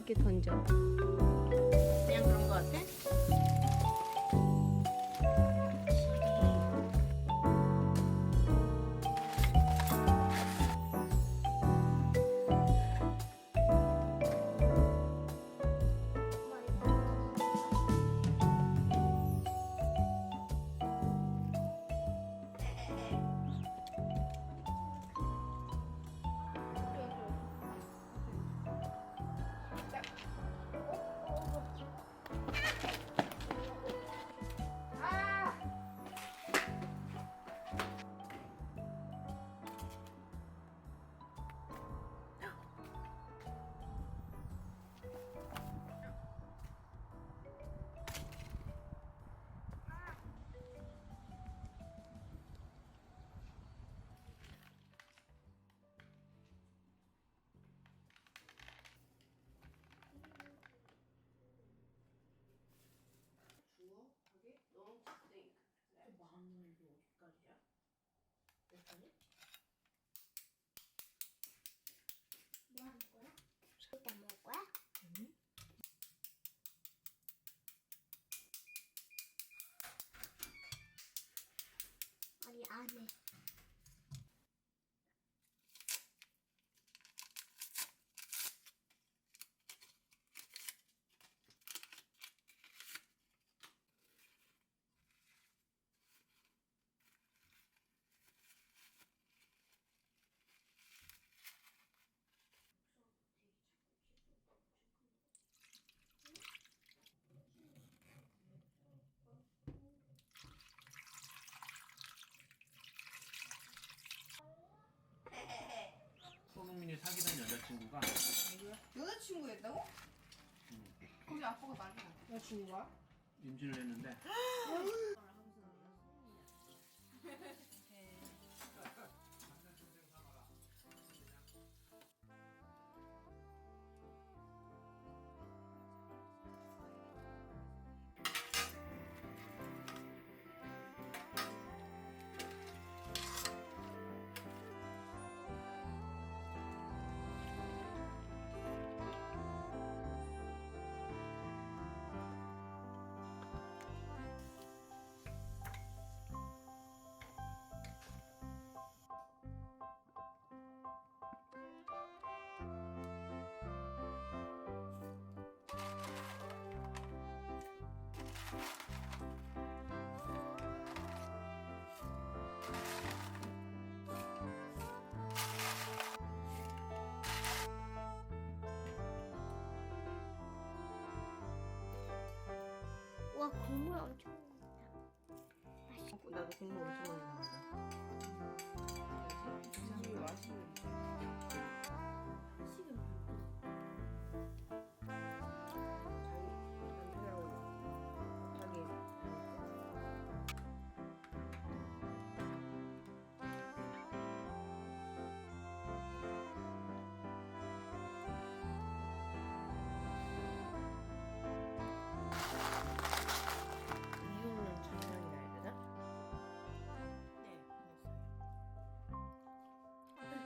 이렇게 던져. 그냥 그런 거 같아? 주워? 가게? Don't think. 마늘 어디까지야? 몇 번이? 뭐 하는 거야? 이따 먹을 거야? 응? 아니 안해. 손흥민이 사귀던 여자친구가 여자친구 했다고? 거기 아빠가 난리 났어. 여자친구가? 임신을 했는데 와 국물 엄청 많다. 나도 국물 엄청 많이 나온다. 진짜 맛있는데. 지금 이유는 장난이라 해야 되나? 네, 됐어요.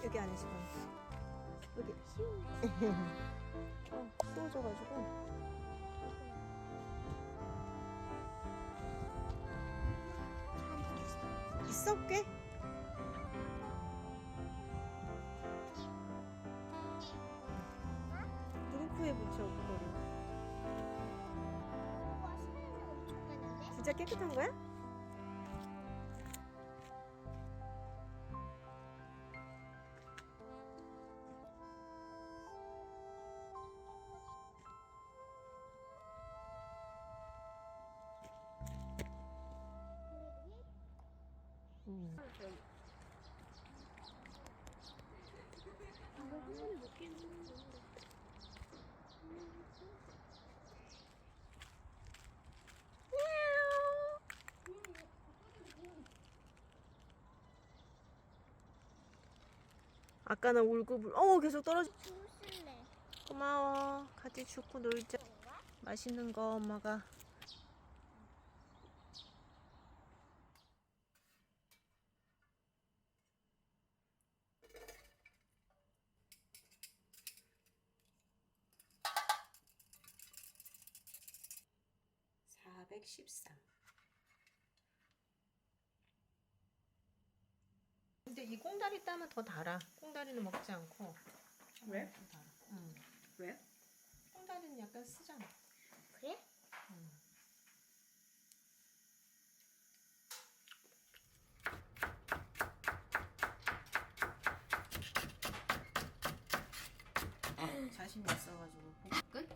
여기 안에 지금 여기 씌워져가지고 있어 꽤? 누구 코에 붙여 그거를? 와 사람이 엄청 많은데? 진짜 깨끗한 거야? 아까는 울고불 계속 떨어지. 주실래? 고마워. 같이 죽고 놀자. 맛있는 거 엄마가. 113. 근데 이 꽁다리 따면 더 달아. 꽁다리는 먹지 않고. 왜? 더 달아. 응. 왜? 꽁다리는 약간 쓰잖아. 그래? 응. 자신 있어가지고 끝?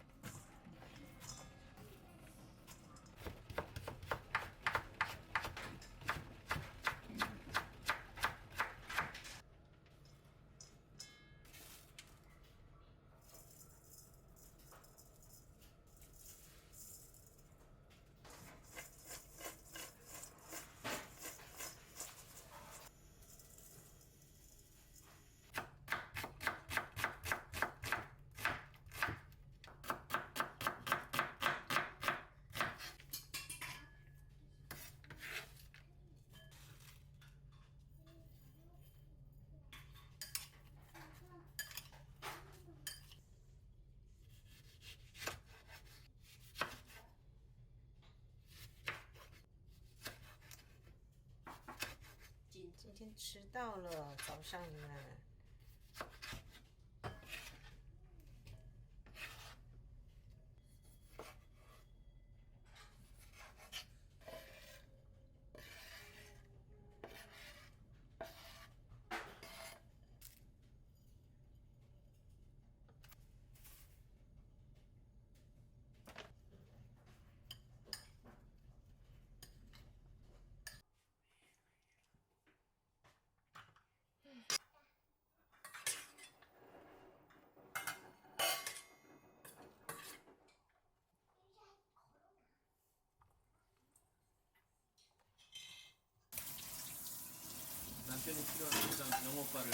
今天迟到了，早上你们。남편이 필요하니까 영어과를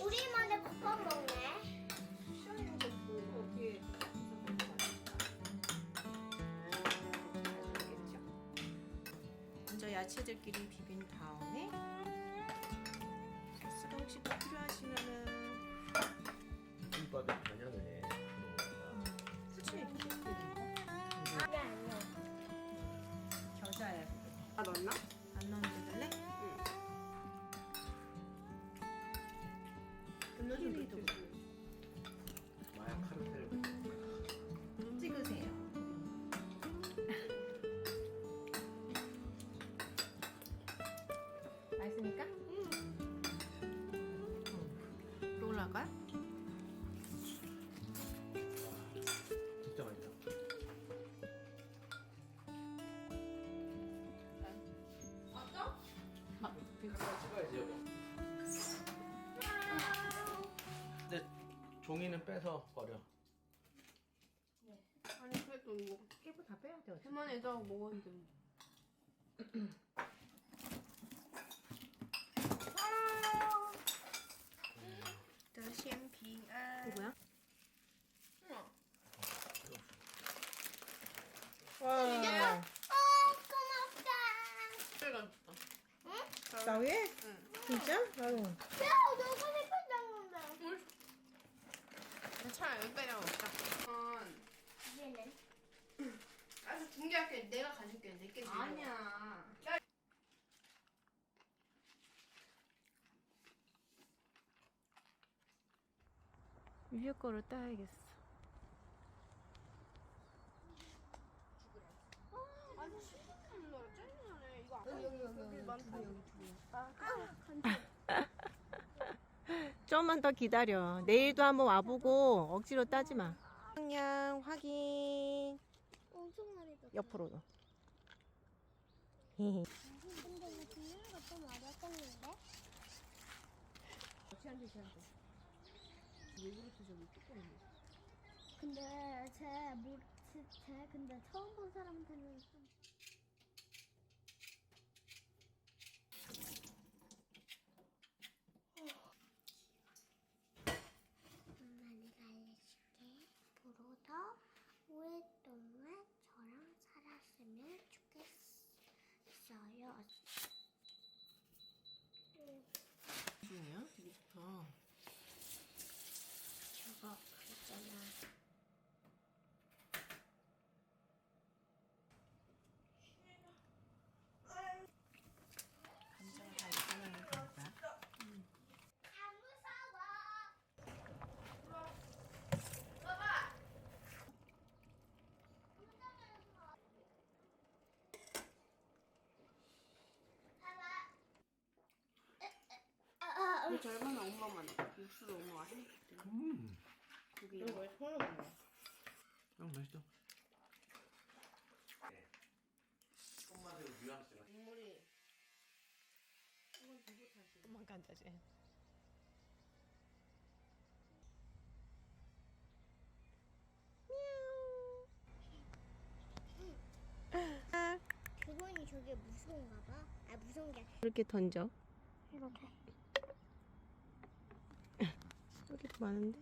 우리만의 컵밥 먹네. 시원한 거 그 어디에 먼저 야채들끼리 비빈 다음에 소스가 혹시 더 필요하시면은 김밥에 변형을 해. 후추에 비비는 아니 아니야. 겨자야. 아 넣었나? 안 넣으면 될래? 키위도 마약 카르텔. 찍으세요. 종이는 빼서 버려. 아니 그래도 뭐 깨부 다 빼야 돼. 해만 애자고 먹었는데 뭐. 이거야? 와. 아, 고맙다. 나 왜? 응. 진짜? 나도. 야, 너가 색깔 건데. 괜찮아 여기까지 먹자. 얘는? 알았어 중계할게. 내가 가질게. 내게 줘. 아니야. 위에 거를 따야겠어. 아니 신기한 노래 짱이네. 이거 여기 많다. 좀만 더 기다려. 내일도 한번 와보고 억지로 따지 마. 방향 확인. 엄청 많이 떴어. 옆으로도. 근데 이거 듣는 거좀 어렵겠는데? 근데 쟤 근데 처음 본 사람한테는 좀 엄마 내가 알려줄게. 앞으로도 오랫동안 저랑 살았으면 좋겠어요. 중이야? 되게 좋다. 저거 있잖아. 감자가 다 익으면 된다. 안 무서워. 그 절반은 엄마만 육수를 엄마가 해줬대. 그게 이거 왜 손을 먹냐? 맛있어. 손맛으로 뉘앙스가. 국물이 이건 누구 탓이야? 엄마 간다지. 그거니 저게 무서운가 봐. 아 무서운 게 이렇게 던져. 이렇게. 이렇게 많은데?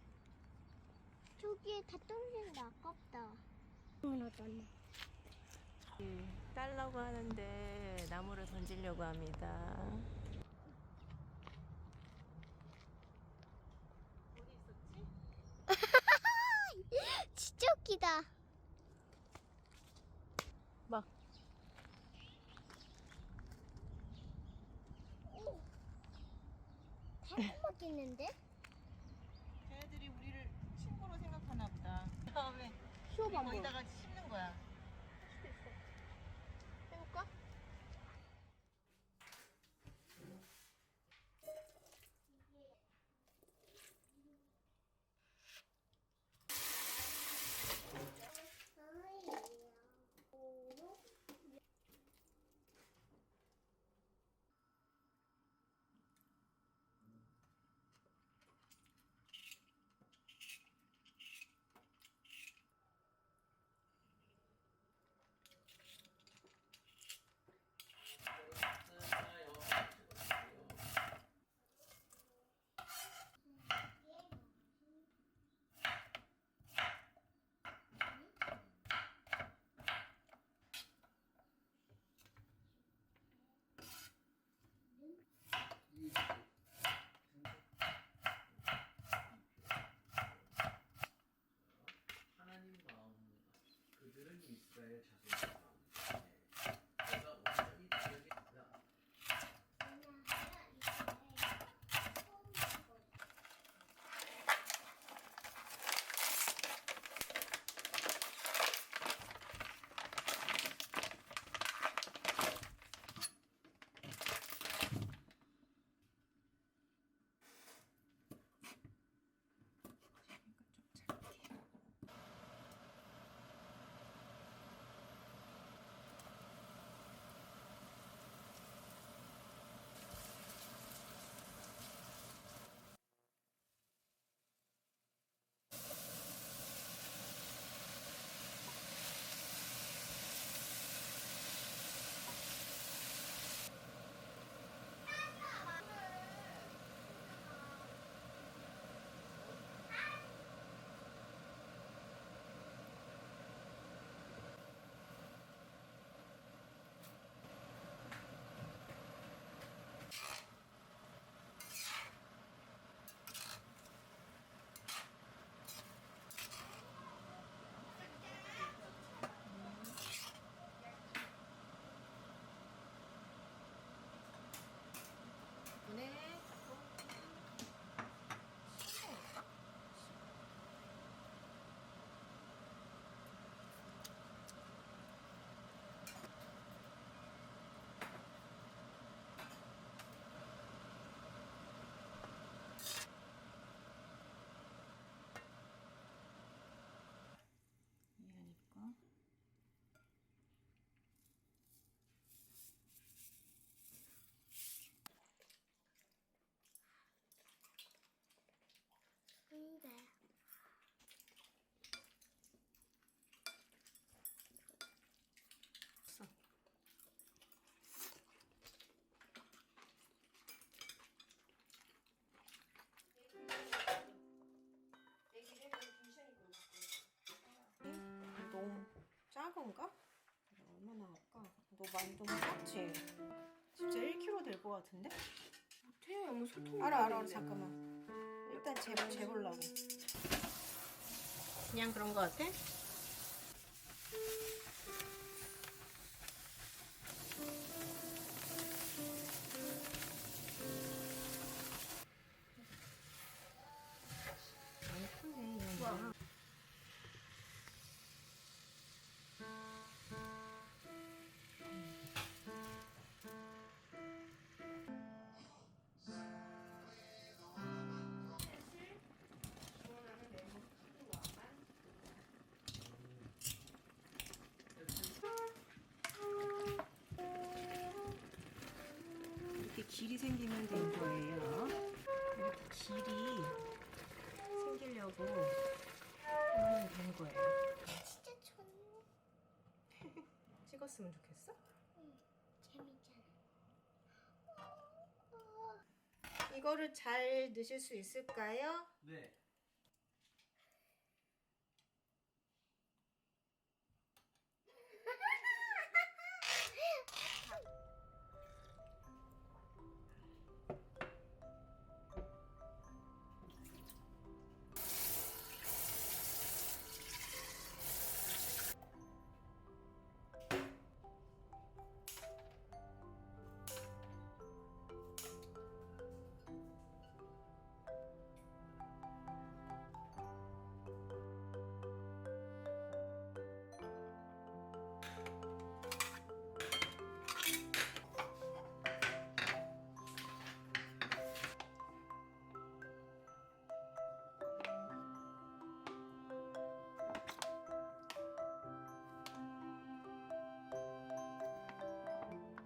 저기에 다 떨어지는데 아깝다. 이건 어떠네. 딸라고 하는데 나무를 던지려고 합니다. 진짜 웃기다. 막. 달콤하겠는데? 걔네들이 우리를 친구로 생각하나 보다. 다음에 수업 안 보여. 거기다가 씹는 거야. 해볼까? 하나님 마음 그들은 이스라엘 자손이다. 내가 온전히 다르게 작은가? 얼마나 할까? 너 많이 좀 작지? 진짜 1kg 될 것 같은데? 태영이 엄마 소통. 알아 잠깐만. 일단 재보려고. 그냥 그런 것 같아? 많이 크네 이 양반. 이렇게 길이 생기면 된 거예요. 이렇게 길이 생기려고 하면 된 거예요. 진짜 좋네. 찍었으면 좋겠어? 재밌잖아. 이거를 잘 넣으실 수 있을까요? 네. 어머니.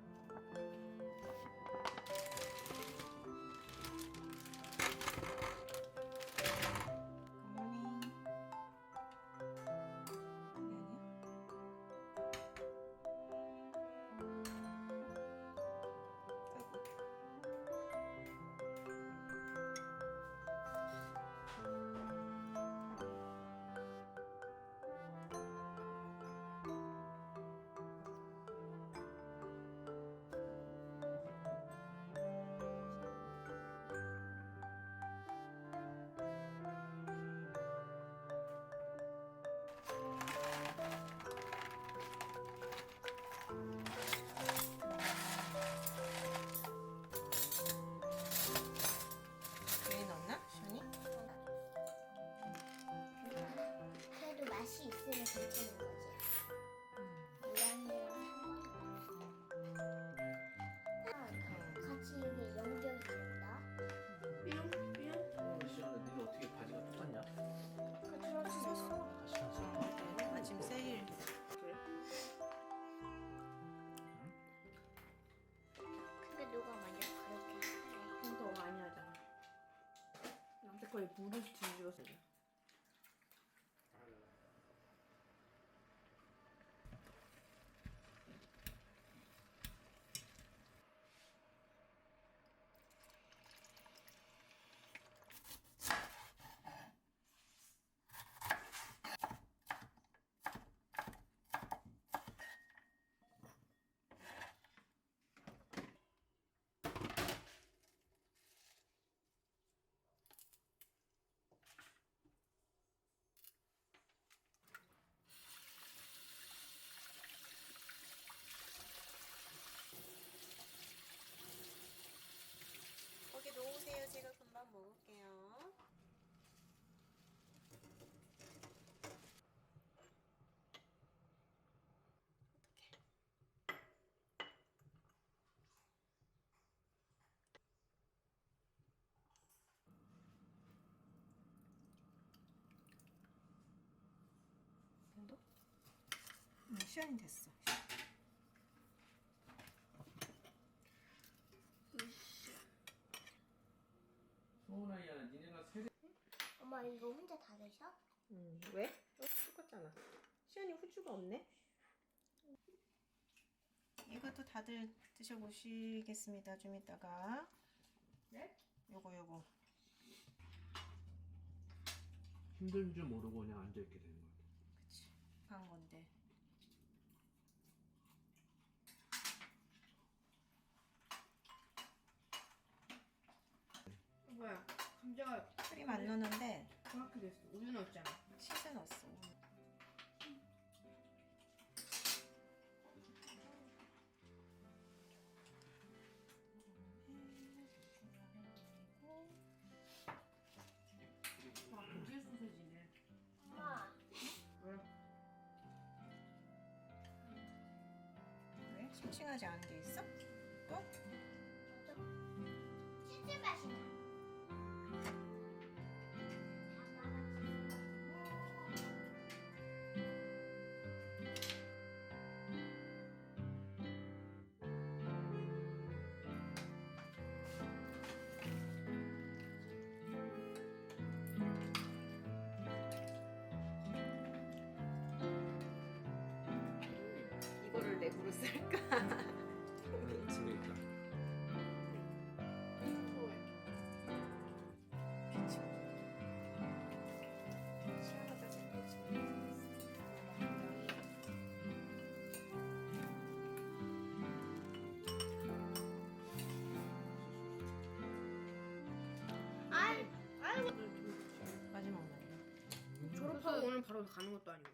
왜 넣나? 시원이? 그래도 맛이 있으면 괜찮은 거지. 모양이랑 상관없어. 같이 이게 연결이 된다. 시원해. 니는 어떻게 바지가 똑같냐? 그렇지. 같이 샀어. 아침 세일. 근데 누가 만약 그렇게 하래? 더 많이 하잖아. 나한테 거의 물을 뒤집었어. 거기 놓으세요. 제가 금방 먹을게요. 정도? 시간이 됐어. 소은아야, 니네가 세대. 엄마 이거 혼자 다 드셔? 왜? 여기 똑같잖아. 시연이 후추가 없네. 이것도 다들 드셔보시겠습니다. 좀 이따가. 네? 요거. 힘든 줄 모르고 그냥 앉아있게 되는 것 같아. 그치. 간 건데. 문제가 크림 안 넣었는데 정확히 됐어. 우유 넣었잖아. 치즈 넣었어. 아, 고질 소세지네. 엄마. 왜? 왜? 싱싱하지 않은 게 있어? 또? 치즈 맛이 나. 이거를 내부로 쓸까? 집에 있다. 시원하다 생겼지. 아이고. 마지막 날. 졸업하고 오늘 바로 가는 것도 아니고.